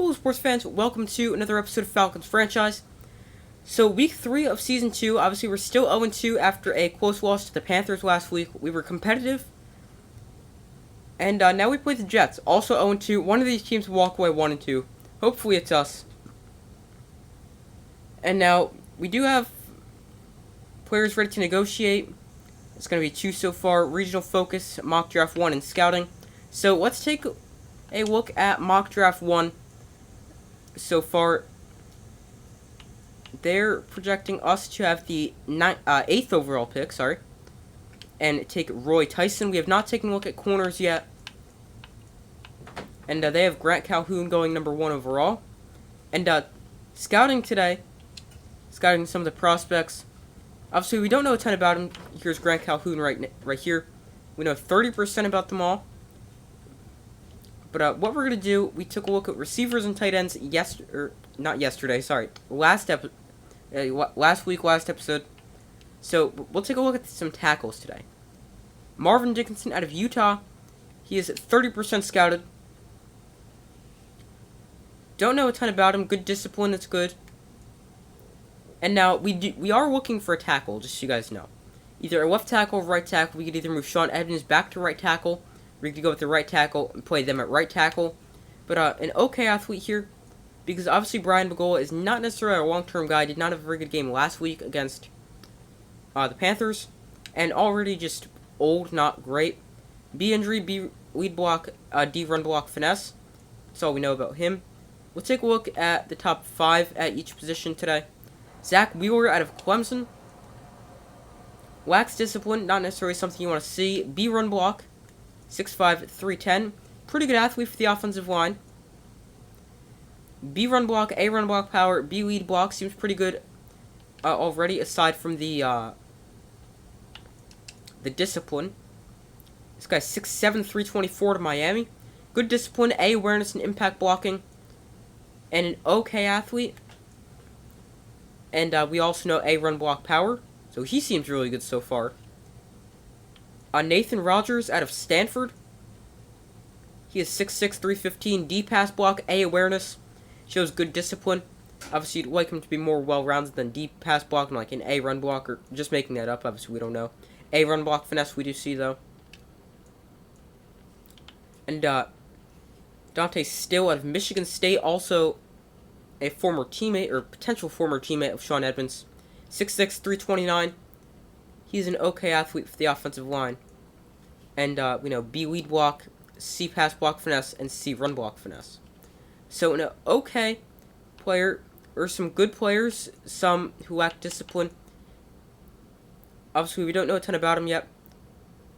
Hello, sports fans. Welcome to another episode of Falcons franchise. So, week 3 of season 2. Obviously, we're still 0-2 after a close loss to the Panthers last week. We were competitive. And now we play the Jets. Also 0-2. One of these teams will walk away 1-2. Hopefully, it's us. And now, we do have players ready to negotiate. It's going to be 2 so far. Regional focus, mock draft 1, and scouting. So, let's take a look at mock draft 1. So far, they're projecting us to have the 8th overall pick, and take Roy Tyson. We have not taken a look at corners yet. And they have Grant Calhoun going number 1 overall. And scouting today, scouting some of the prospects. Obviously, we don't know a ton about him. Here's Grant Calhoun right here. We know 30% about them all. But what we're going to do, we took a look at receivers and tight ends last episode. So, we'll take a look at some tackles today. Marvin Dickinson out of Utah. He is 30% scouted. Don't know a ton about him. Good discipline, that's good. And now, we are looking for a tackle, just so you guys know. Either a left tackle or right tackle. We could either move Sean Evans back to right tackle. We could go with the right tackle and play them at right tackle. But an okay athlete here, because obviously Brian Bagola is not necessarily a long-term guy. Did not have a very good game last week against the Panthers. And already just old, not great. B injury, B lead block, D run block finesse. That's all we know about him. We'll take a look at the top 5 at each position today. Zach Wheeler out of Clemson. Lacks discipline, not necessarily something you want to see. B run block. 6'5", 310. Pretty good athlete for the offensive line. B run block, A run block power, B lead block seems pretty good already, aside from the discipline. This guy's 6'7", 324 to Miami. Good discipline, A awareness and impact blocking, and an okay athlete. And we also know A run block power, so he seems really good so far. Nathan Rogers out of Stanford. He is 6'6", 315, D pass block, A awareness. Shows good discipline. Obviously, you'd like him to be more well-rounded than D pass block and like an A run blocker. Just making that up, obviously, we don't know. A run block finesse we do see, though. And Dante Still out of Michigan State, also a former teammate, or potential former teammate of Sean Edmonds. 6'6", 329. He's an okay athlete for the offensive line. And, we know B lead block, C pass block finesse, and C run block finesse. So, an okay player, or some good players, some who lack discipline. Obviously, we don't know a ton about him yet.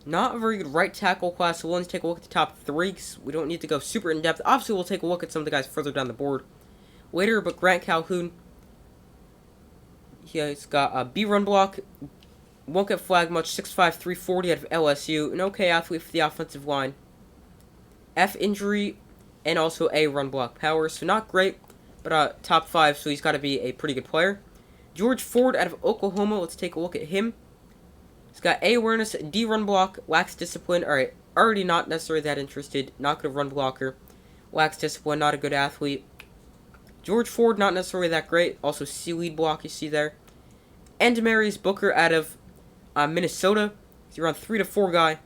Not a very good right tackle class, so we'll only take a look at the top 3, because we don't need to go super in-depth. Obviously, we'll take a look at some of the guys further down the board later, but Grant Calhoun, he's got a B run block. Won't get flagged much, 6'5", 340 out of LSU. An okay athlete for the offensive line. F injury, and also A run block power. So not great, but top 5, so he's got to be a pretty good player. George Ford out of Oklahoma, let's take a look at him. He's got A awareness, D run block, lacks discipline. Alright, already not necessarily that interested. Not good run blocker. Lacks discipline, not a good athlete. George Ford, not necessarily that great. Also C lead block, you see there. And Demarius Booker out of Minnesota. He's around 3 to 4 guy.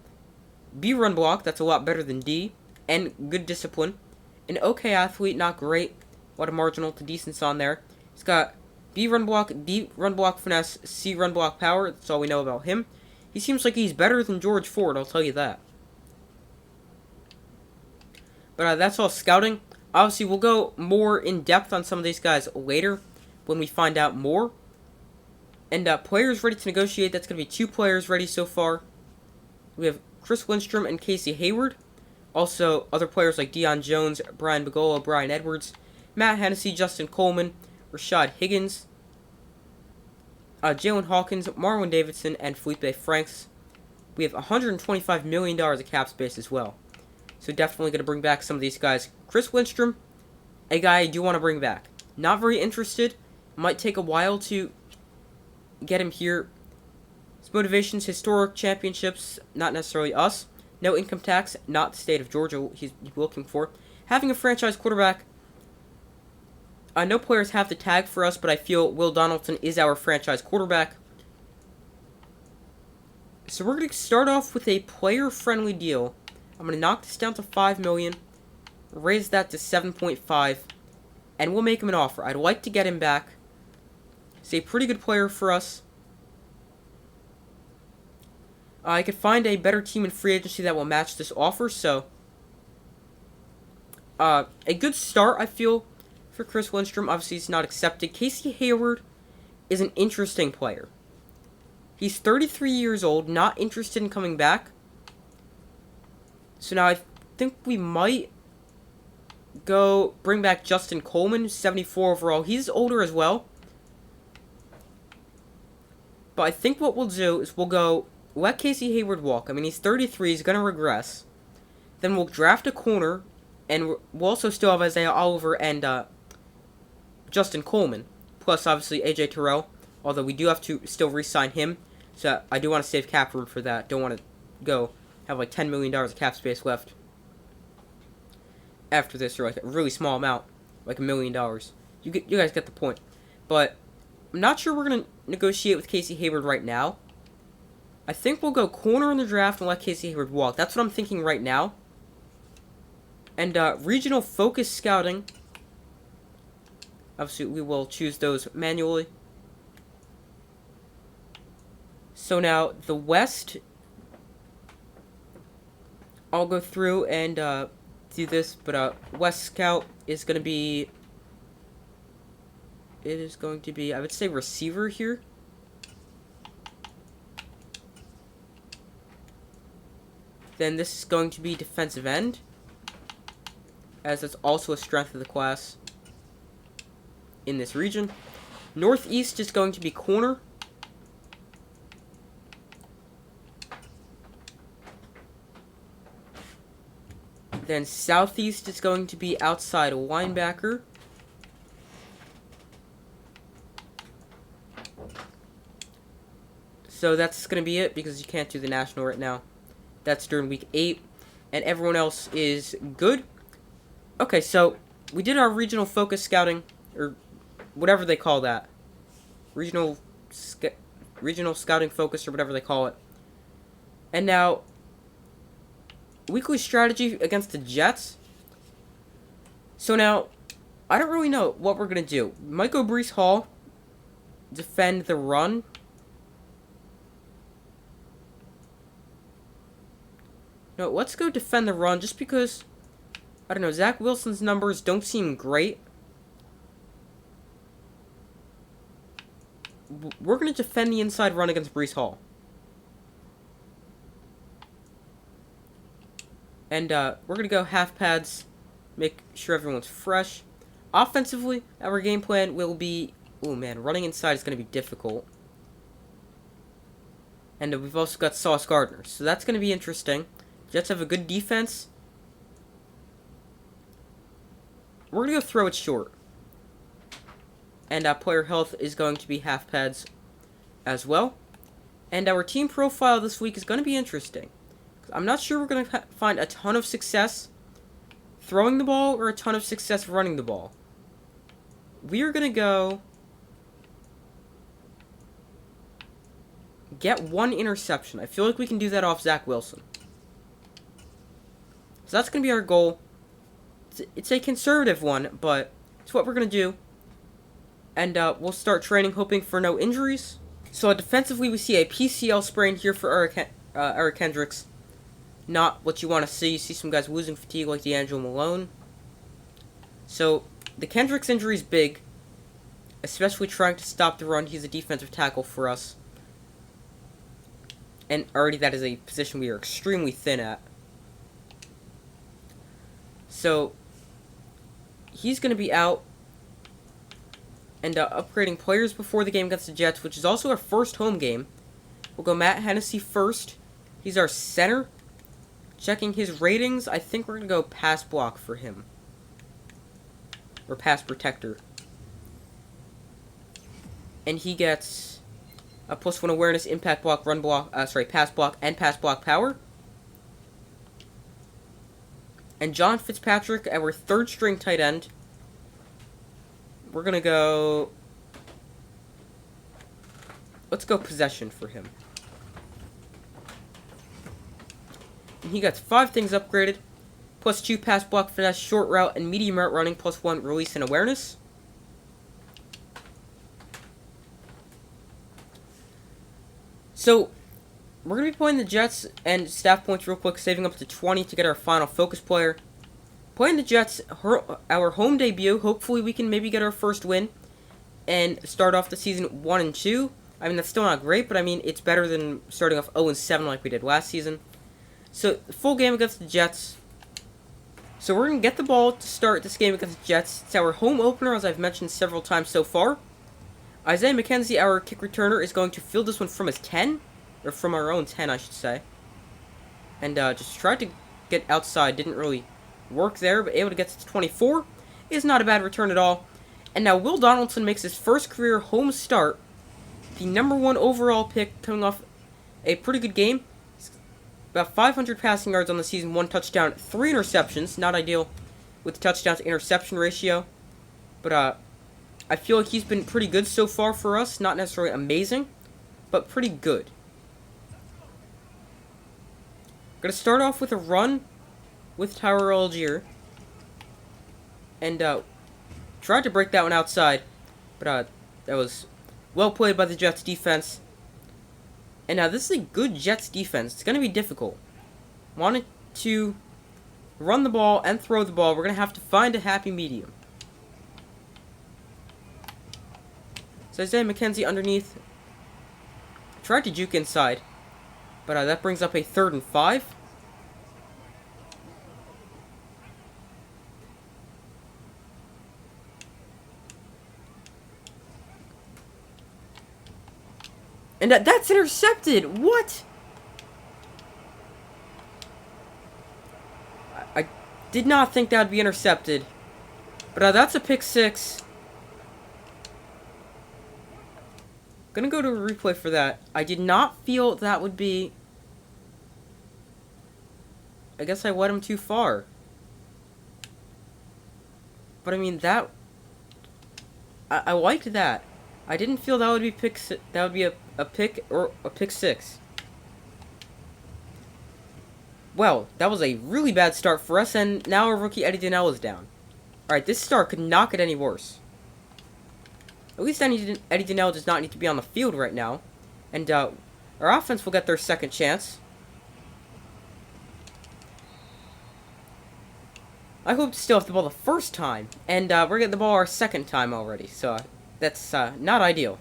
B run block, that's a lot better than D. And good discipline. An okay athlete, not great. A lot of marginal to decence on there. He's got B run block, D run block finesse, C run block power. That's all we know about him. He seems like he's better than George Ford, I'll tell you that. But that's all scouting. Obviously, we'll go more in depth on some of these guys later when we find out more. And players ready to negotiate, that's going to be 2 players ready so far. We have Chris Lindstrom and Casey Hayward. Also, other players like Deion Jones, Brian Bagola, Brian Edwards, Matt Hennessy, Justin Coleman, Rashad Higgins, Jalen Hawkins, Marlon Davidson, and Felipe Franks. We have $125 million of cap space as well. So definitely going to bring back some of these guys. Chris Lindstrom, a guy I do want to bring back. Not very interested. Might take a while to get him here. His motivations, historic championships, not necessarily us. No income tax, not the state of Georgia he's looking for. Having a franchise quarterback, No players have the tag for us, but I feel Will Donaldson is our franchise quarterback. So we're going to start off with a player-friendly deal. I'm going to knock this down to $5 million, raise that to 7.5, and we'll make him an offer. I'd like to get him back. He's a pretty good player for us. I could find a better team in free agency that will match this offer, so a good start, I feel, for Chris Lindstrom. Obviously, he's not accepted. Casey Hayward is an interesting player. He's 33 years old, not interested in coming back. So now I think we might go bring back Justin Coleman, 74 overall. He's older as well. But I think what we'll do is we'll go let Casey Hayward walk. I mean, he's 33, he's going to regress. Then we'll draft a corner, and we'll also still have Isaiah Oliver and Justin Coleman. Plus, obviously, AJ Terrell, although we do have to still re-sign him. So I do want to save cap room for that. Don't want to go have like $10 million of cap space left after this, or like a really small amount, like $1 million. You guys get the point. But I'm not sure we're going to negotiate with Casey Hayward right now. I think we'll go corner in the draft and let Casey Hayward walk. That's what I'm thinking right now. And regional focus scouting. Obviously, we will choose those manually. So now, the West, I'll go through and do this, but West Scout is going to be, I would say, receiver here. Then this is going to be defensive end, as that's also a strength of the class in this region. Northeast is going to be corner. Then Southeast is going to be outside linebacker. So that's going to be it, because you can't do the national right now. That's during week 8. And everyone else is good. Okay, so we did our regional focus scouting, or whatever they call that. Regional scouting focus, or whatever they call it. And now, weekly strategy against the Jets. So now, I don't really know what we're going to do. Might go Breece Hall, defend the run. No, let's go defend the run, just because, I don't know, Zach Wilson's numbers don't seem great. We're going to defend the inside run against Breece Hall. And we're going to go half pads, make sure everyone's fresh. Offensively, our game plan will be, oh man, running inside is going to be difficult. And we've also got Sauce Gardner, so that's going to be interesting. Jets have a good defense. We're going to go throw it short. And player health is going to be half pads as well. And our team profile this week is going to be interesting. I'm not sure we're going to find a ton of success throwing the ball or a ton of success running the ball. We are going to go get 1 interception. I feel like we can do that off Zach Wilson. So that's going to be our goal. It's a conservative one, but it's what we're going to do. And we'll start training, hoping for no injuries. So defensively, we see a PCL sprain here for Eric Hendricks. Not what you want to see. You see some guys losing fatigue like D'Angelo Malone. So the Kendricks injury is big, especially trying to stop the run. He's a defensive tackle for us. And already that is a position we are extremely thin at. So he's going to be out. And upgrading players before the game against the Jets, which is also our first home game. We'll go Matt Hennessy first. He's our center. Checking his ratings, I think we're going to go pass block for him. Or pass protector. And he gets a +1 awareness, impact block, run block, pass block, and pass block power. And John Fitzpatrick, our third string tight end. we're going to go... Let's go possession for him. And he gets 5 things upgraded. Plus 2 pass block, finesse, short route, and medium route running. Plus 1 release and awareness. So, we're going to be playing the Jets and staff points real quick, saving up to 20 to get our final focus player. Playing the Jets, our home debut. Hopefully we can maybe get our first win and start off the season 1-2. I mean, that's still not great, but I mean, it's better than starting off 0-7 like we did last season. So, full game against the Jets. So, we're going to get the ball to start this game against the Jets. It's our home opener, as I've mentioned several times so far. Isaiah McKenzie, our kick returner, is going to field this one from his 10. Or from our own 10, I should say. And just tried to get outside. Didn't really work there, but able to get to 24. Is not a bad return at all. And now Will Donaldson makes his first career home start. The #1 overall pick, coming off a pretty good game. About 500 passing yards on the season, 1 touchdown, 3 interceptions. Not ideal with the touchdown to interception ratio. But I feel like he's been pretty good so far for us. Not necessarily amazing, but pretty good. Gonna start off with a run with Tyler Algier. And tried to break that one outside. But that was well played by the Jets defense. And now this is a good Jets defense. It's gonna be difficult. Wanted to run the ball and throw the ball. We're gonna have to find a happy medium. So Isaiah McKenzie underneath. Tried to juke inside. But that brings up a 3rd and 5. And that's intercepted! What? I did not think that would be intercepted. But that's a pick 6. Gonna go to a replay for that. I did not feel that would be... I guess I went him too far. But I mean, that... I liked that. I didn't feel that would be that would be a pick or a pick 6. Well, that was a really bad start for us, and now our rookie Eddie Donnell is down. Alright, this start could not get any worse. At least Eddie Donnell does not need to be on the field right now. And our offense will get their second chance. I hope to still have the ball the first time. And we're getting the ball our second time already. So that's not ideal.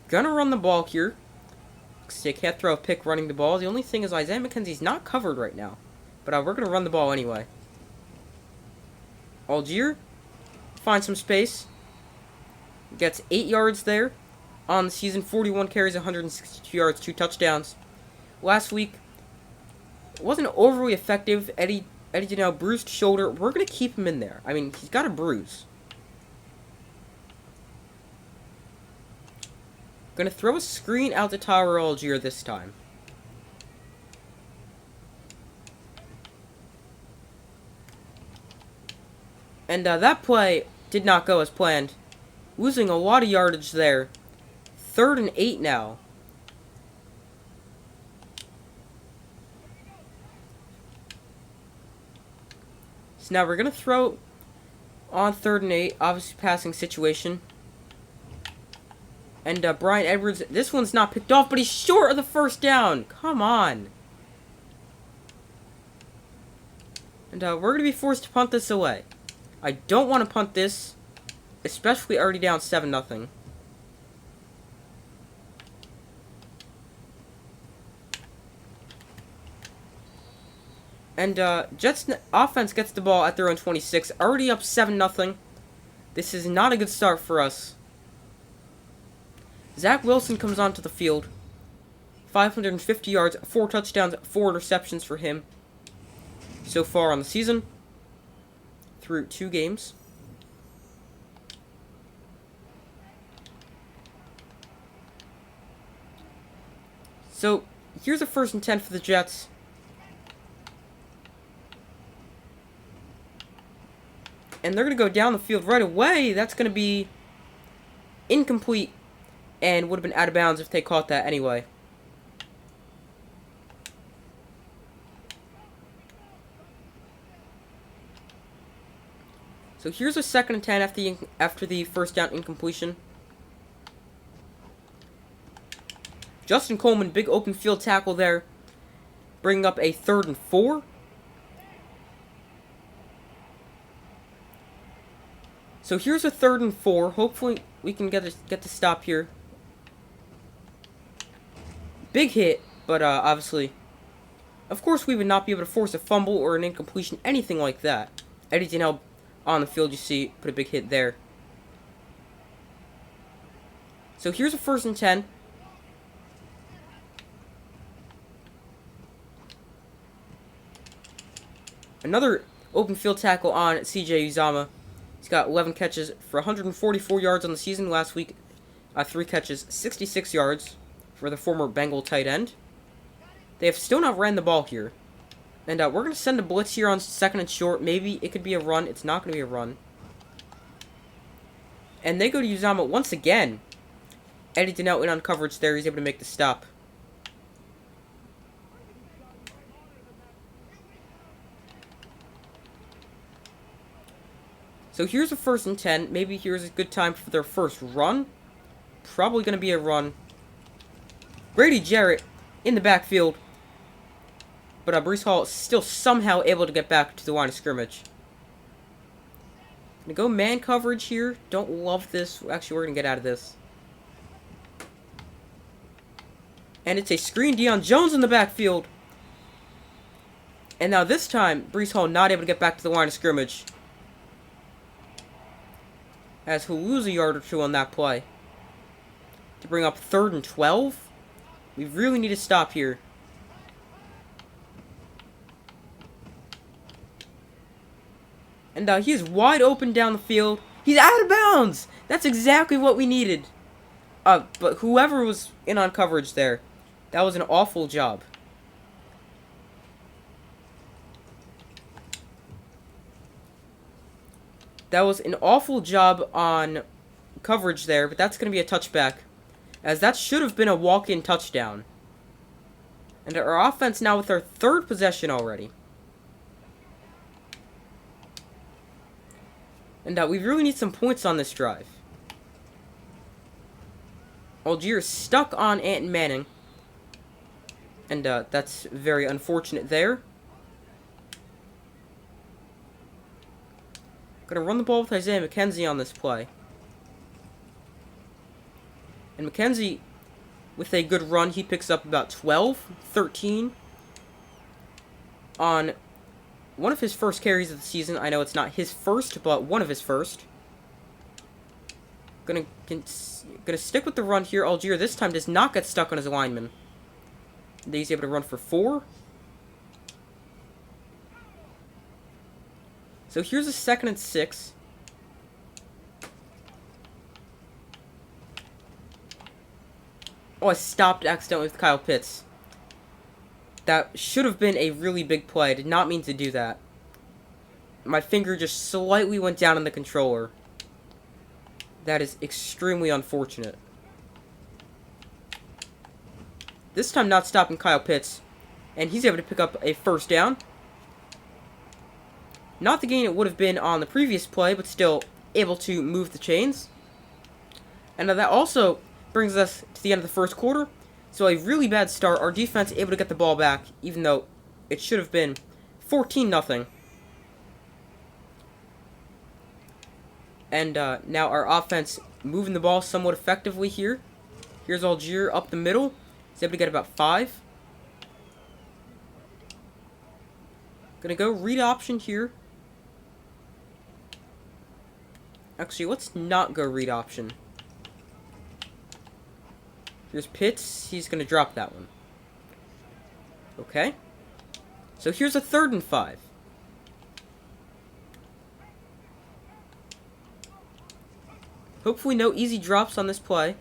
Gonna run the ball here. Because you can't throw a pick running the ball. The only thing is Isaiah McKenzie's not covered right now. But we're gonna run the ball anyway. Algier. Find some space. Gets 8 yards there. On the season, 41 carries, 162 yards, 2 touchdowns. Last week, it wasn't overly effective. Eddie Donnell bruised shoulder. We're going to keep him in there. I mean, he's got a bruise. Going to throw a screen out to Tyler Algier this time. And that play did not go as planned. Losing a lot of yardage there. 3rd and 8 now. So now we're going to throw on 3rd and 8. Obviously passing situation. And Brian Edwards, this one's not picked off, but he's short of the first down. Come on. And we're going to be forced to punt this away. I don't want to punt this. Especially already down 7-0. And Jets offense gets the ball at their own 26. Already up 7-0. This is not a good start for us. Zach Wilson comes onto the field. 550 yards, 4 touchdowns, 4 interceptions for him. So far on the season. Through 2 games. So, here's a 1st and 10 for the Jets. And they're going to go down the field right away. That's going to be incomplete and would have been out of bounds if they caught that anyway. So here's a 2nd and 10 after the first down incompletion. Justin Coleman, big open field tackle there, bringing up a 3rd and 4. So here's a 3rd and 4. Hopefully we can get the stop here. Big hit, but obviously, of course, we would not be able to force a fumble or an incompletion, anything like that. Eddie Denell on the field, you see, put a big hit there. So here's a 1st and 10. Another open field tackle on CJ Uzomah. He's got 11 catches for 144 yards on the season. Last week, 3 catches, 66 yards for the former Bengal tight end. They have still not ran the ball here. And we're going to send a blitz here on 2nd and short. Maybe it could be a run. It's not going to be a run. And they go to Uzomah once again. Eddie Denell in on coverage there. He's able to make the stop. So here's a 1st and 10. Maybe here's a good time for their first run. Probably going to be a run. Grady Jarrett in the backfield. But Breece Hall is still somehow able to get back to the line of scrimmage. Gonna go man coverage here. Don't love this. Actually, we're going to get out of this. And it's a screen. Deion Jones in the backfield. And now this time, Breece Hall not able to get back to the line of scrimmage. As he'll lose a yard or 2 on that play. To bring up 3rd and 12. We really need to stop here. And he is wide open down the field. He's out of bounds! That's exactly what we needed. But whoever was in on coverage there, that was an awful job. That was an awful job on coverage there, but that's going to be a touchback. As that should have been a walk-in touchdown. And our offense now with our 3rd possession already. And we really need some points on this drive. Algier is stuck on Anton Manning. And that's very unfortunate there. Gonna run the ball with Isaiah McKenzie on this play. And McKenzie, with a good run, he picks up about 12, 13 on one of his first carries of the season. I know it's not his first, but one of his first. Gonna stick with the run here. Algier this time does not get stuck on his lineman. He's able to run for 4. So here's a 2nd and 6. Oh, I stopped accidentally with Kyle Pitts. That should have been a really big play. I did not mean to do that. My finger just slightly went down on the controller. That is extremely unfortunate. This time not stopping Kyle Pitts. And he's able to pick up a 1st down. Not the gain it would have been on the previous play, but still able to move the chains. And that also brings us to the end of the 1st quarter. So a really bad start. Our defense able to get the ball back, even though it should have been 14-0. And now our offense moving the ball somewhat effectively here. Here's Algier up the middle. He's able to get about 5. Gonna go read option here. Actually, let's not go read option. Here's Pitts. He's going to drop that one. Okay. So here's a 3rd and 5. Hopefully no easy drops on this play.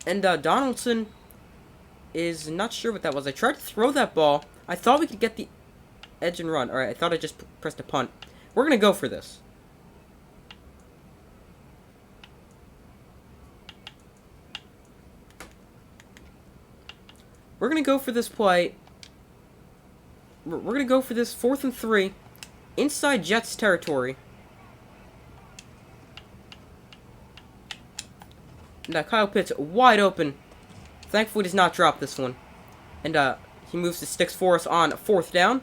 And Donaldson is not sure what that was. I tried to throw that ball. I thought we could get the... edge and run. Alright, I thought I just pressed a punt. We're going to go for this. We're going to go for this play. We're going to go for this 4th and 3. Inside Jets territory. And Kyle Pitts wide open. Thankfully does not drop this one. And he moves the sticks for us on 4th down.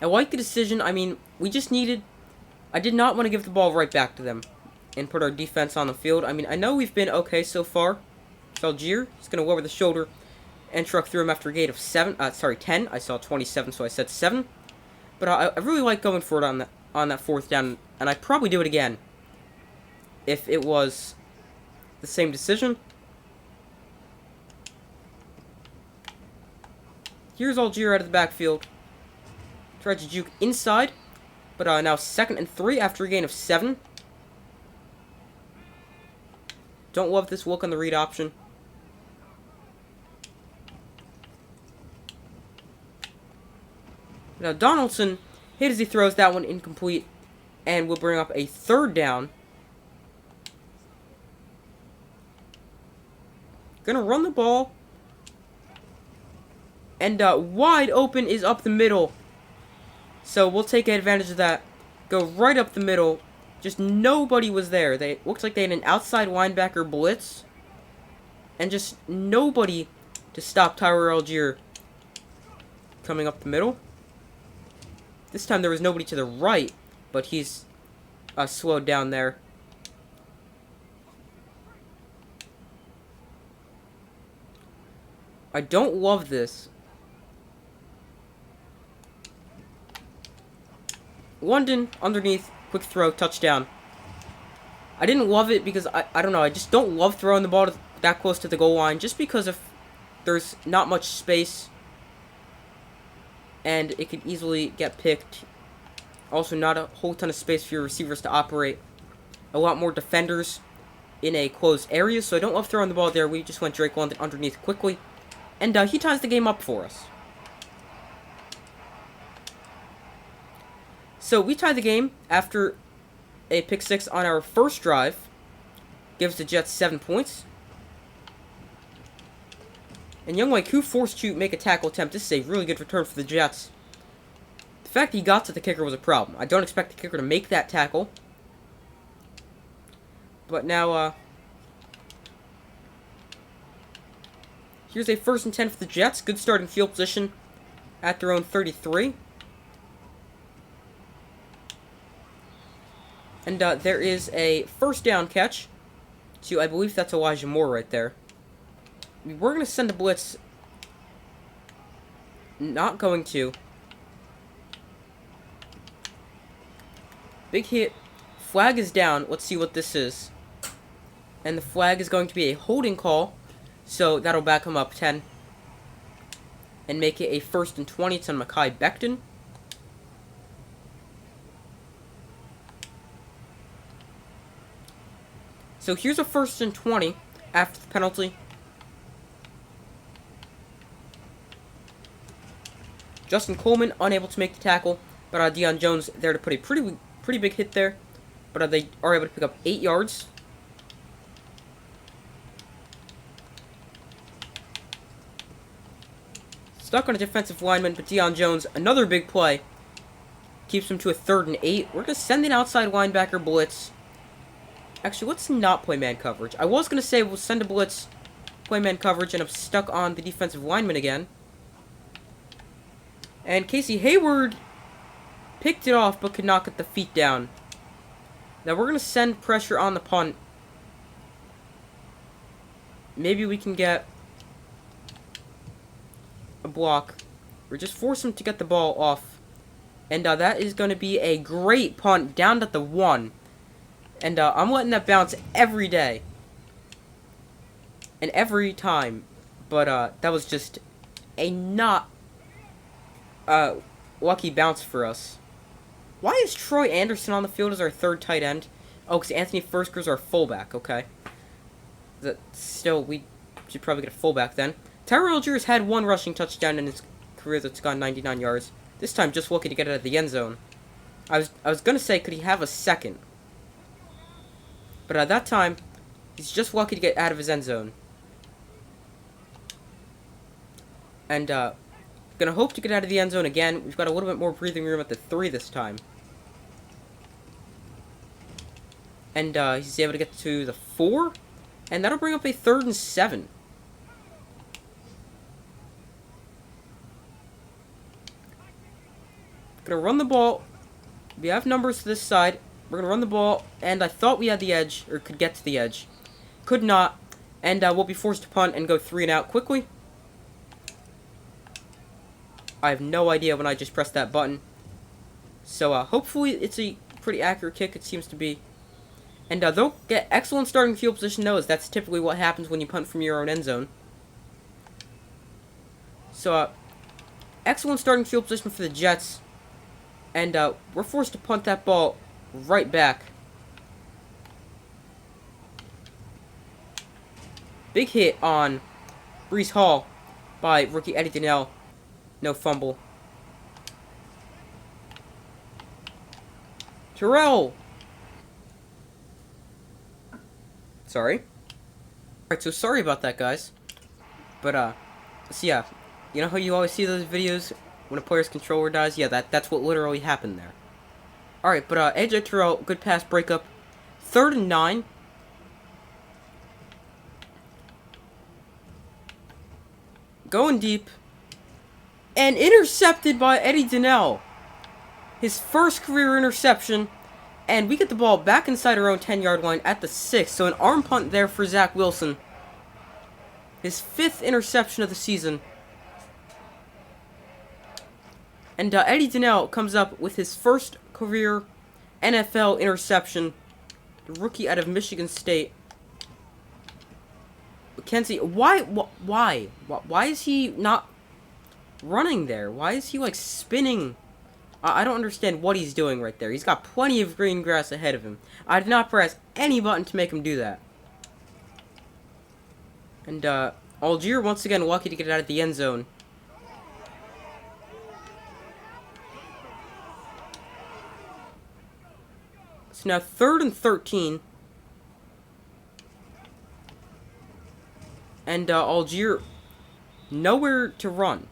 I like the decision. I mean, we just needed... I did not want to give the ball right back to them and put our defense on the field. I mean, I know we've been okay so far. Algier, he's going to lower the shoulder and truck through him after a gate of 10. I saw 27, so I said 7. But I really like going for it on that 4th down, and I'd probably do it again if it was the same decision. Here's Algier out of the backfield. Tried to juke inside, but now 2nd and 3 after a gain of 7. Don't love this look on the read option. Now Donaldson hit as he throws that one incomplete, and will bring up a 3rd down. Gonna run the ball, and wide open is up the middle. So we'll take advantage of that. Go right up the middle. Just nobody was there. Looks like they had an outside linebacker blitz, and just nobody to stop Tyler Algier coming up the middle. This time there was nobody to the right, but he's slowed down there. I don't love this. London, underneath, quick throw, touchdown. I didn't love it because, I don't know, I just don't love throwing the ball that close to the goal line, just because if there's not much space, and it could easily get picked. Also, not a whole ton of space for your receivers to operate. A lot more defenders in a closed area, so I don't love throwing the ball there. We just went Drake London underneath quickly, and he ties the game up for us. So we tie the game after a pick 6 on our first drive. Gives the Jets 7 points. And Young Wei-Koo forced to make a tackle attempt. This is a really good return for the Jets. The fact he got to the kicker was a problem. I don't expect the kicker to make that tackle. But now, here's a 1st and 10 for the Jets. Good starting field position at their own 33. And there is a 1st down catch to, I believe that's Elijah Moore right there. We're going to send a blitz. Not going to. Big hit. Flag is down. Let's see what this is. And the flag is going to be a holding call. So that'll back him up 10. And make it a 1st and 20. It's on Mekhi Becton. So here's a 1st and 20 after the penalty. Justin Coleman unable to make the tackle, but Deion Jones there to put a pretty big hit there. But they are able to pick up 8 yards. Stuck on a defensive lineman, but Deion Jones, another big play, keeps him to a 3rd and 8. We're going to send an outside linebacker blitz. Actually, let's not play man coverage. I was going to say we'll send a blitz, play man coverage, and I'm stuck on the defensive lineman again. And Casey Hayward picked it off, but could not get the feet down. Now we're going to send pressure on the punt. Maybe we can get a block, or just force him to get the ball off. And that is going to be a great punt down at the 1. And I'm letting that bounce every day. And every time. But that was just a not lucky bounce for us. Why is Troy Anderson on the field as our 3rd tight end? Oh, because Anthony Firsker is our fullback, okay. Still, we should probably get a fullback then. Tyler Algiers had one rushing touchdown in his career that's gone 99 yards. This time, just lucky to get it out of the end zone. I was gonna say, could he have a second? But at that time, he's just lucky to get out of his end zone. And, gonna hope to get out of the end zone again. We've got a little bit more breathing room at the 3 this time. And, he's able to get to the 4. And that'll bring up a 3rd and 7. Gonna run the ball. We have numbers to this side. We're gonna run the ball, and I thought we had the edge, or could get to the edge. Could not, and we'll be forced to punt and go 3 and out quickly. I have no idea when I just pressed that button. So, hopefully it's a pretty accurate kick, it seems to be. And, they'll get excellent starting field position, though, as that's typically what happens when you punt from your own end zone. So, excellent starting field position for the Jets. And, we're forced to punt that ball right back. Big hit on Breece Hall by rookie Eddie Donnell. No fumble. Terrell! Sorry. Alright, so sorry about that, guys. But, so yeah. You know how you always see those videos when a player's controller dies? Yeah, that's what literally happened there. Alright, but, AJ Terrell, good pass breakup. 3rd and 9. Going deep. And intercepted by Eddie Donnell. His first career interception. And we get the ball back inside our own 10-yard line at the 6. So an arm punt there for Zach Wilson. His 5th interception of the season. And Eddie Donnell comes up with his first career NFL interception. The rookie out of Michigan State. Mackenzie, why is he not running there? Why is he, like, spinning? I don't understand what he's doing right there. He's got plenty of green grass ahead of him. I did not press any button to make him do that. And, Algier, once again, lucky to get out of the end zone. So now 3rd and 13. And, Algier, nowhere to run.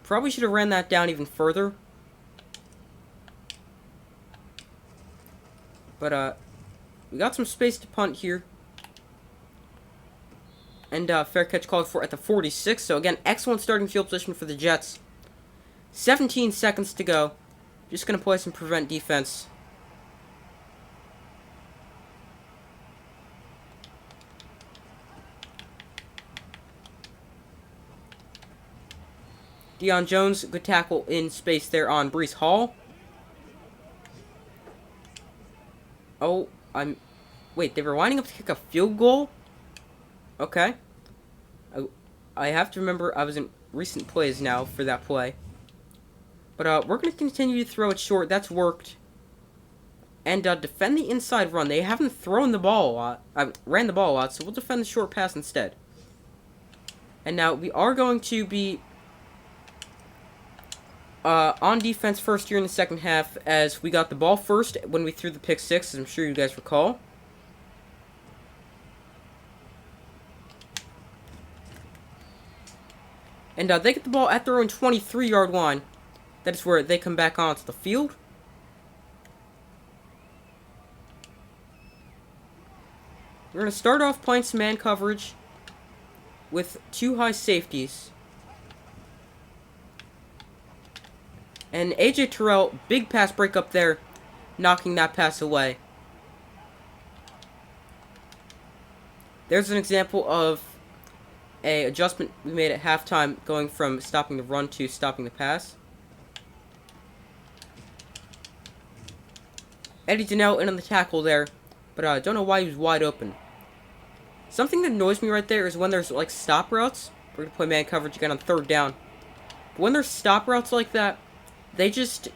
Probably should have ran that down even further. But, we got some space to punt here. And, fair catch called for at the 46. So, again, excellent starting field position for the Jets. 17 seconds to go. Just going to play some prevent defense. Deion Jones, good tackle in space there on Breece Hall. Oh, wait, they were lining up to kick a field goal? Okay. I have to remember I was in recent plays now for that play. But, we're going to continue to throw it short. That's worked. And, defend the inside run. They haven't thrown the ball a lot. Ran the ball a lot, so we'll defend the short pass instead. And now, we are going to be on defense first here in the second half, as we got the ball first when we threw the pick 6, as I'm sure you guys recall. And, they get the ball at their own 23-yard line. That is where they come back onto the field. We're going to start off playing some man coverage with 2 high safeties. And AJ Terrell, big pass breakup there, knocking that pass away. There's an example of a adjustment we made at halftime, going from stopping the run to stopping the pass. Eddie Donnell in on the tackle there, but I don't know why he was wide open. Something that annoys me right there is when there's, like, stop routes. We're going to play man coverage again on 3rd down. But when there's stop routes like that, they just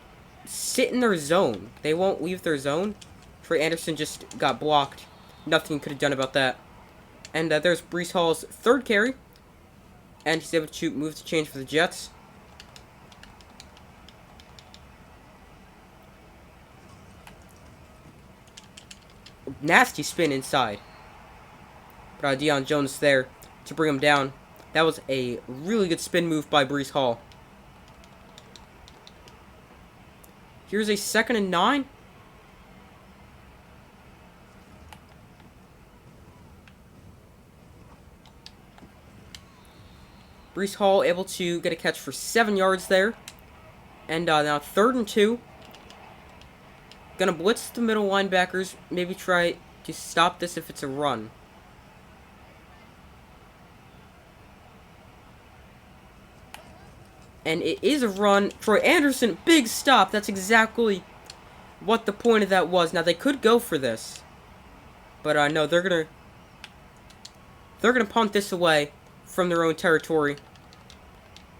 sit in their zone. They won't leave their zone. Trey Anderson just got blocked Nothing he could have done about that. And there's Breece Hall's third carry. And he's able to move the change for the Jets. Nasty spin inside. But Deion Jones there to bring him down. That was a really good spin move by Breece Hall. Here's a 2nd and 9. Breece Hall able to get a catch for 7 yards there. And now 3rd and 2. Gonna blitz the middle linebackers. Maybe try to stop this if it's a run. And it is a run. Troy Anderson, big stop. That's exactly what the point of that was. Now, they could go for this. But, no, they're gonna punt this away from their own territory.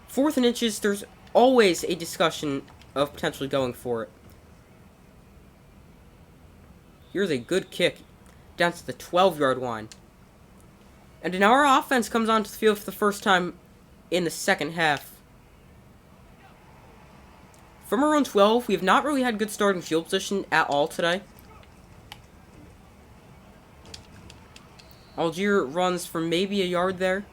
4th and inches, there's always a discussion of potentially going for it. Here's a good kick down to the 12-yard line. And now our offense comes onto the field for the first time in the second half. From our own 12, we have not really had good starting field position at all today. Algier runs for maybe a yard there.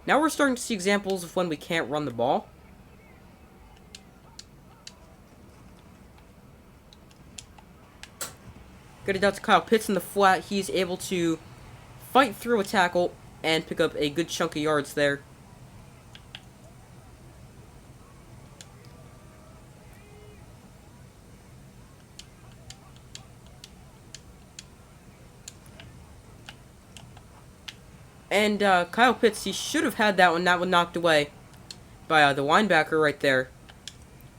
Now we're starting to see examples of when we can't run the ball. Get it out to Kyle Pitts in the flat. He's able to fight through a tackle and pick up a good chunk of yards there. And Kyle Pitts, he should have had that one knocked away by the linebacker right there.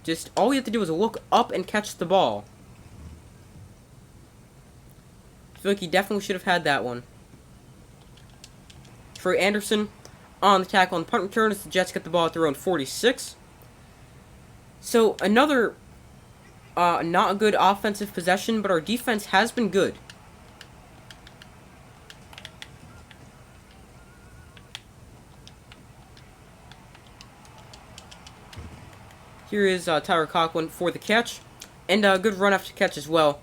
Just all he had to do was look up and catch the ball. I feel like he definitely should have had that one. Troy Anderson on the tackle on the punt return as the Jets get the ball at their own 46. So another not a good offensive possession, but our defense has been good. Here is Tyler Conklin for the catch. And a good run after catch as well.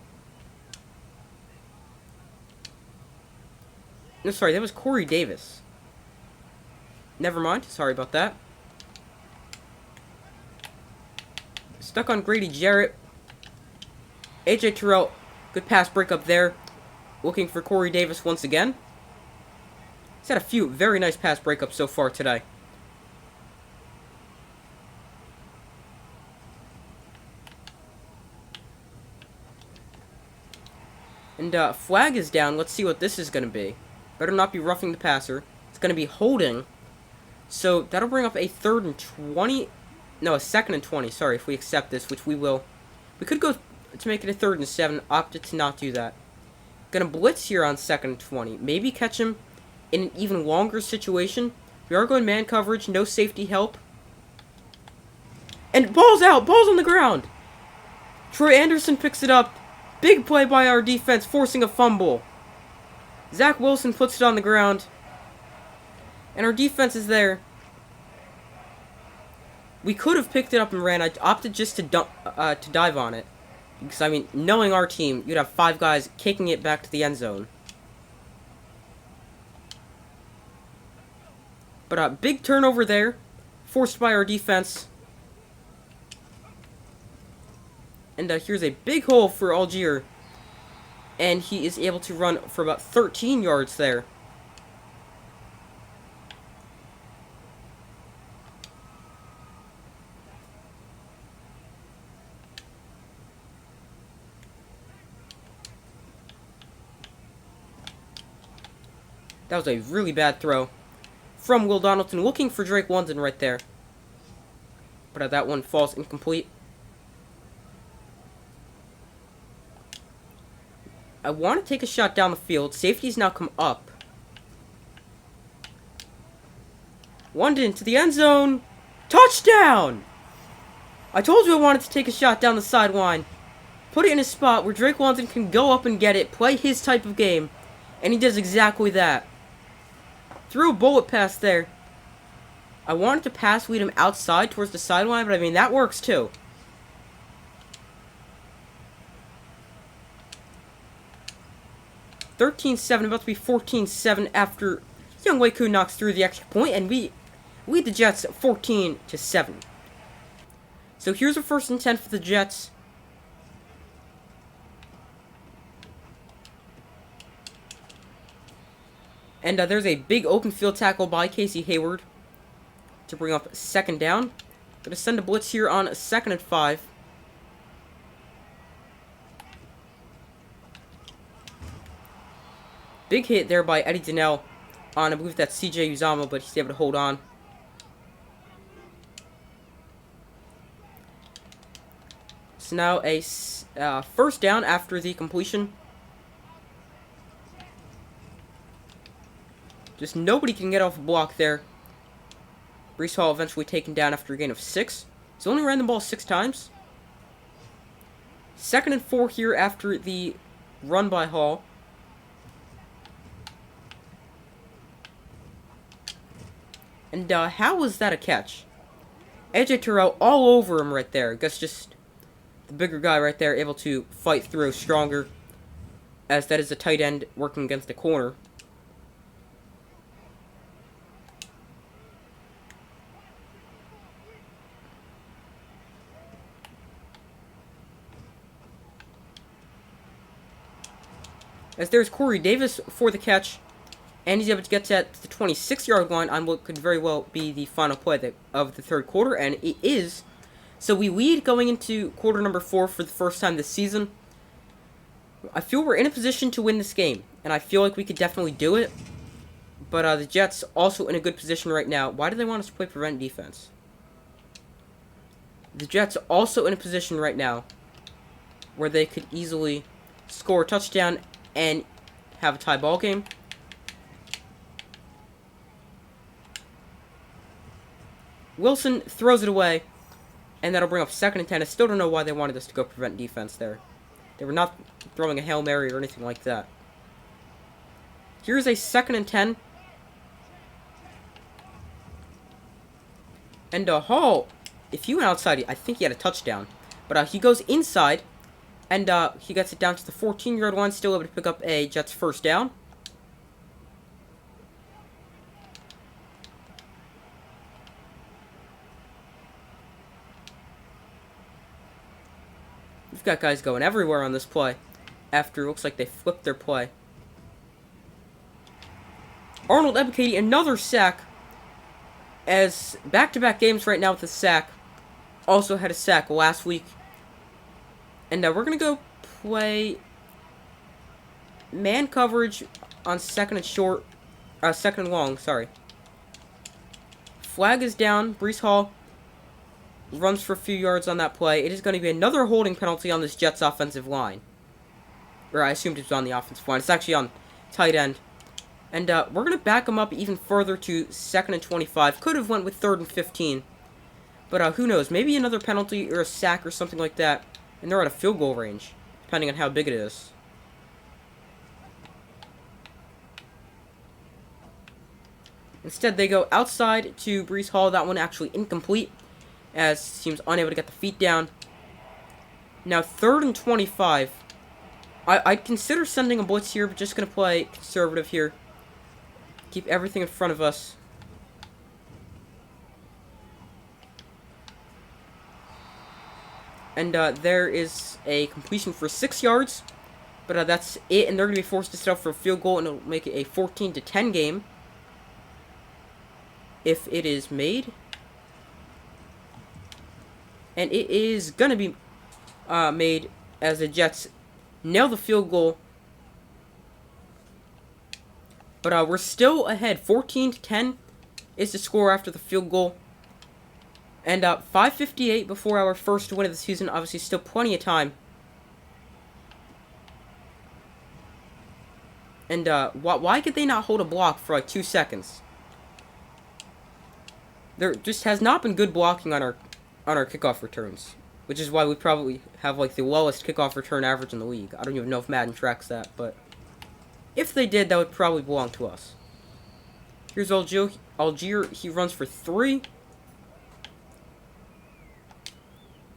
No, sorry, that was Corey Davis. Never mind, sorry about that. Stuck on Grady Jarrett. AJ Terrell, good pass breakup there. Looking for Corey Davis once again. He's had a few very nice pass breakups so far today. And flag is down. Let's see what this is going to be. Better not be roughing the passer. It's going to be holding. So that'll bring up a 3rd and 20. No, a 2nd and 20. Sorry, if we accept this, which we will. We could go to make it a 3rd and 7. Opted to not do that. Gonna blitz here on 2nd and 20. Maybe catch him in an even longer situation. We are going man coverage. No safety help. And ball's out. Ball's on the ground. Troy Anderson picks it up. Big play by our defense, forcing a fumble. Zach Wilson puts it on the ground. And our defense is there. We could have picked it up and ran. I opted just to dive on it. Because, I mean, knowing our team, you'd have 5 guys kicking it back to the end zone. But big turnover there. Forced by our defense. And here's a big hole for Algier. And he is able to run for about 13 yards there. That was a really bad throw from Will Donaldson, looking for Drake London right there. But that one falls incomplete. I want to take a shot down the field. Safety's now come up. London to the end zone. Touchdown! I told you I wanted to take a shot down the sideline. put it in a spot where Drake London can go up and get it, play his type of game, and he does exactly that. Threw a bullet pass there. I wanted to pass lead him outside towards the sideline, but I mean, that works too. (13-7), about to be 14-7 after Young Wei-Koo knocks through the extra point, and we lead the Jets 14-7. So here's a 1st and 10 for the Jets. And there's a big open field tackle by Casey Hayward to bring up 2nd down. Gonna send a blitz here on 2nd and 5. Big hit there by Eddie Donnell on, I believe that's CJ Uzama, but he's able to hold on. So now a 1st down after the completion. Just nobody can get off a block there. Breece Hall eventually taken down after a gain of 6. He's only ran the ball 6 times. 2nd and 4 here after the run by Hall. And how was that a catch? AJ Terrell all over him right there. I guess just the bigger guy right there able to fight through stronger, as that is a tight end working against the corner. As there's Corey Davis for the catch. And he's able to get to the 26-yard line on what could very well be the final play of the 3rd quarter. And it is. So we lead going into quarter number 4 for the first time this season. I feel we're in a position to win this game. And I feel like we could definitely do it. But the Jets also in a good position right now. Why do they want us to play prevent defense? The Jets also in a position right now where they could easily score a touchdown and have a tie ball game. Wilson throws it away, and that'll bring up 2nd and 10. I still don't know why they wanted us to go prevent defense there. They were not throwing a Hail Mary or anything like that. Here's a 2nd and 10. And Hall, if he went outside, I think he had a touchdown. But he goes inside, and he gets it down to the 14-yard line, still able to pick up a Jets 1st down. We've got guys going everywhere on this play. After it looks like they flipped their play. Arnold Ebiketie, another sack. As back-to-back games right now with a sack. Also had a sack last week. And we're going to go play man coverage on 2nd and short. 2nd and long, sorry. Flag is down. Breece Hall runs for a few yards on that play. It is going to be another holding penalty on this Jets offensive line. Or I assumed it was on the offensive line. It's actually on tight end. And we're going to back them up even further to 2nd and 25. Could have went with 3rd and 15. But who knows? Maybe another penalty or a sack or something like that. And they're out of field goal range. Depending on how big it is. Instead, they go outside to Breece Hall. That one actually incomplete, as seems unable to get the feet down. Now, 3rd and 25. I'd consider sending a blitz here, but just going to play conservative here. Keep everything in front of us. And there is a completion for 6 yards. But that's it, and they're going to be forced to set up for a field goal, and it'll make it a 14-10 game. If it is made. And it is going to be made as the Jets nail the field goal. But we're still ahead. 14-10 is the score after the field goal. And 5:58 before our first win of the season. Obviously still plenty of time. And why could they not hold a block for like 2 seconds? There just has not been good blocking on our kickoff returns. which is why we probably have like the lowest kickoff return average in the league. I don't even know if Madden tracks that, but if they did, that would probably belong to us. Here's Algier. He runs for 3.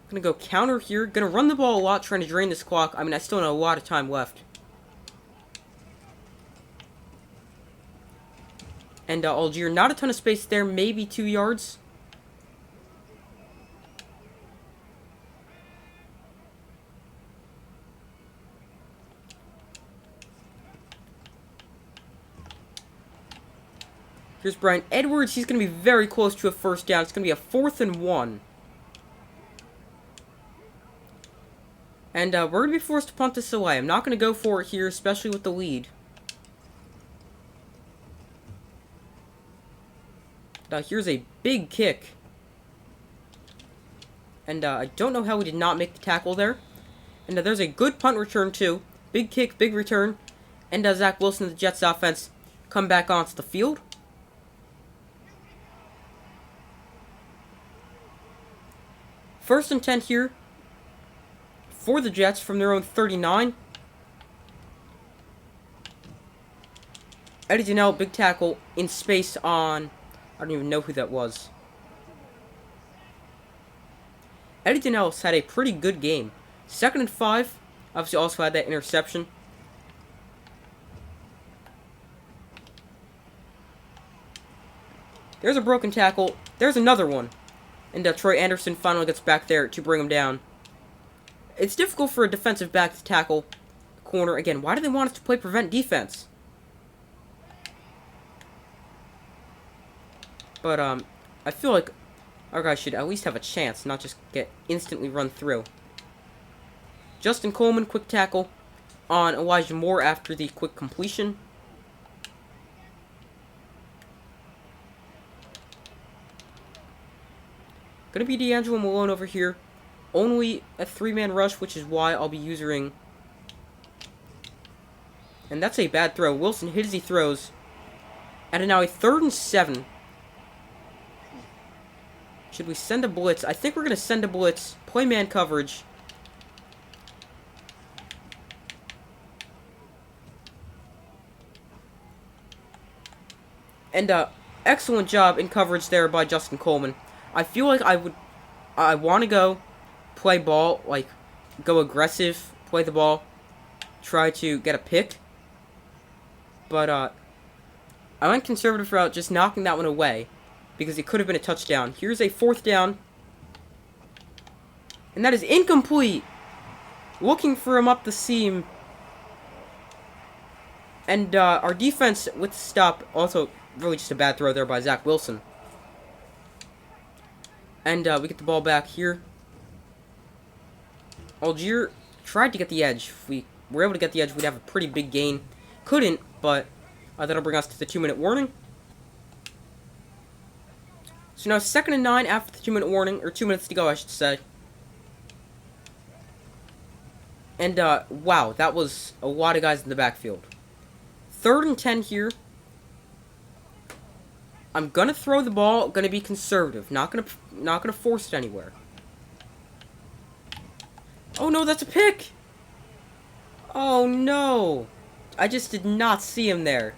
Gonna go counter here. Gonna run the ball a lot, trying to drain this clock. I mean, I still have a lot of time left. And Algier, not a ton of space there, maybe 2 yards. Here's Brian Edwards. He's going to be very close to a first down. It's going to be a 4th and 1. And we're going to be forced to punt this away. I'm not going to go for it here, especially with the lead. Here's a big kick. And I don't know how we did not make the tackle there. And there's a good punt return, too. Big kick, big return. And Zach Wilson, the Jets offense, come back onto the field. First and 10 here for the Jets from their own 39. Eddie Donnell, big tackle in space on... I don't even know who that was. Eddie Donnell had a pretty good game. 2nd and 5. Obviously also had that interception. There's a broken tackle. There's another one. And Troy Anderson finally gets back there to bring him down. It's difficult for a defensive back to tackle corner. Again, why do they want us to play prevent defense? But, I feel like our guys should at least have a chance, not just get instantly run through. Justin Coleman, quick tackle on Elijah Moore after the quick completion. Gonna be D'Angelo Malone over here. Only a 3-man rush, which is why I'll be using... And that's a bad throw. Wilson hit as he throws. And now a 3rd and 7. Should we send a blitz? I think we're going to send a blitz. Play man coverage. And, excellent job in coverage there by Justin Coleman. I feel like I want to go play ball, like, go aggressive, play the ball, try to get a pick. But, I went conservative route, just knocking that one away, because it could have been a touchdown. Here's a 4th down. And that is incomplete. Looking for him up the seam. And, our defense with the stop, also really just a bad throw there by Zach Wilson. And we get the ball back here. Algier tried to get the edge. If we were able to get the edge, we'd have a pretty big gain. Couldn't, but that'll bring us to the 2-minute warning. So now 2nd and 9 after the 2-minute warning, or 2 minutes to go, I should say. And, wow, that was a lot of guys in the backfield. 3rd and 10 here. I'm gonna throw the ball, gonna be conservative, not gonna force it anywhere. Oh no, that's a pick! Oh no! I just did not see him there.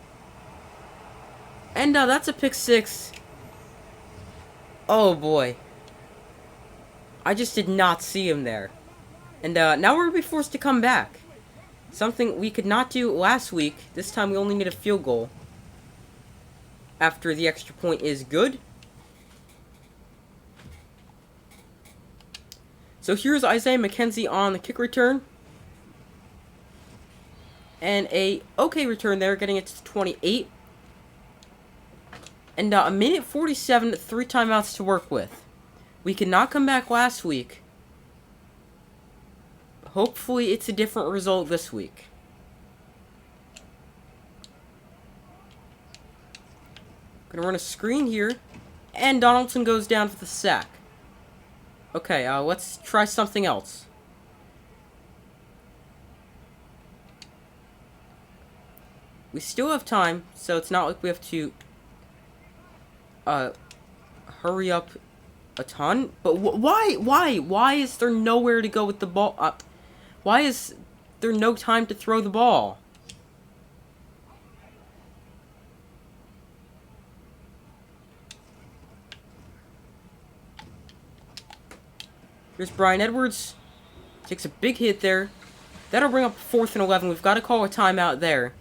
And that's a pick 6. Oh boy. I just did not see him there. And now we're gonna be forced to come back. Something we could not do last week. This time we only need a field goal. After the extra point is good. So here's Isaiah McKenzie on the kick return. And a okay return there, getting it to 28. And a minute 47, 3 timeouts to work with. We could not come back last week. Hopefully it's a different result this week. Gonna run a screen here. And Donaldson goes down for the sack. Okay, let's try something else. We still have time, so it's not like we have to hurry up a ton. But why is there nowhere to go with the ball? Why is there no time to throw the ball? Here's Brian Edwards. Takes a big hit there. That'll bring up 4th and 11. We've got to call a timeout there.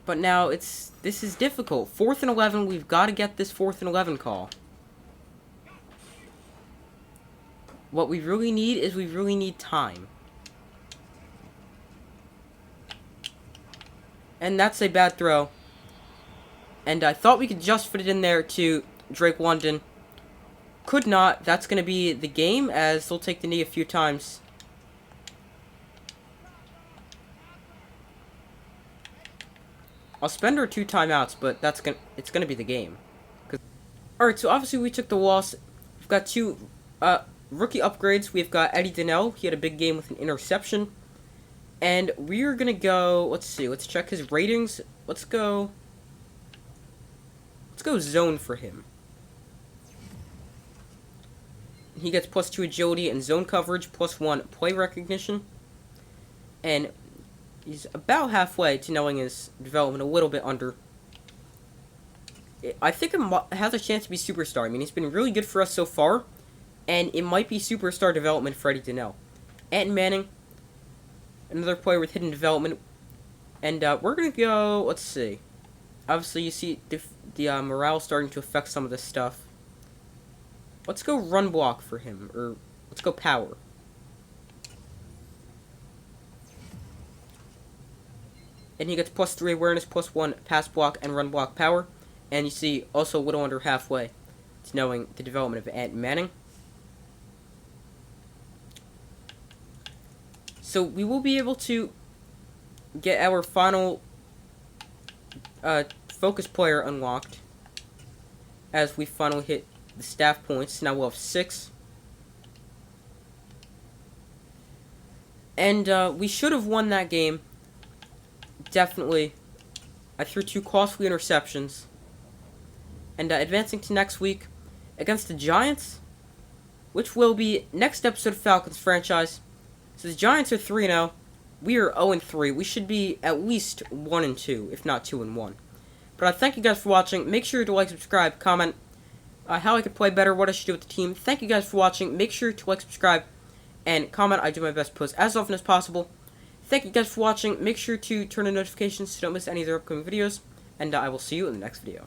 But now this is difficult. 4th and 11. We've got to get this 4th and 11 call. What we really need is we really need time. And that's a bad throw. And I thought we could just fit it in there to Drake London. Could not. That's going to be the game, as they'll take the knee a few times. I'll spend our 2 timeouts, but it's gonna be the game. Alright, so obviously we took the loss. We've got 2 rookie upgrades. We've got Eddie Donnell. He had a big game with an interception. And we're gonna go, let's see, let's check his ratings. Let's go zone for him. He gets +2 agility and zone coverage, +1 play recognition. And he's about halfway to knowing his development, a little bit under. I think it has a chance to be superstar. I mean, he's been really good for us so far, and it might be superstar development for Eddie Donnell. Anton Manning, another player with hidden development. And we're going to go, let's see. Obviously, you see the morale starting to affect some of this stuff. Let's go run block for him, or let's go power. And he gets +3 awareness, +1 pass block, and run block power. And you see, also a little under halfway to knowing the development of Anton Manning. So we will be able to get our final focus player unlocked as we finally hit the staff points. Now we'll have 6. And we should have won that game. Definitely. I threw 2 costly interceptions. And advancing to next week against the Giants, which will be next episode of Falcons franchise. So the Giants are 3-0. We are 0-3. We should be at least 1-2, if not 2-1. But I thank you guys for watching. Make sure to like, subscribe, comment how I could play better, what I should do with the team. Thank you guys for watching. Make sure to like, subscribe, and comment. I do my best to post as often as possible. Thank you guys for watching. Make sure to turn on notifications so you don't miss any of their upcoming videos. And I will see you in the next video.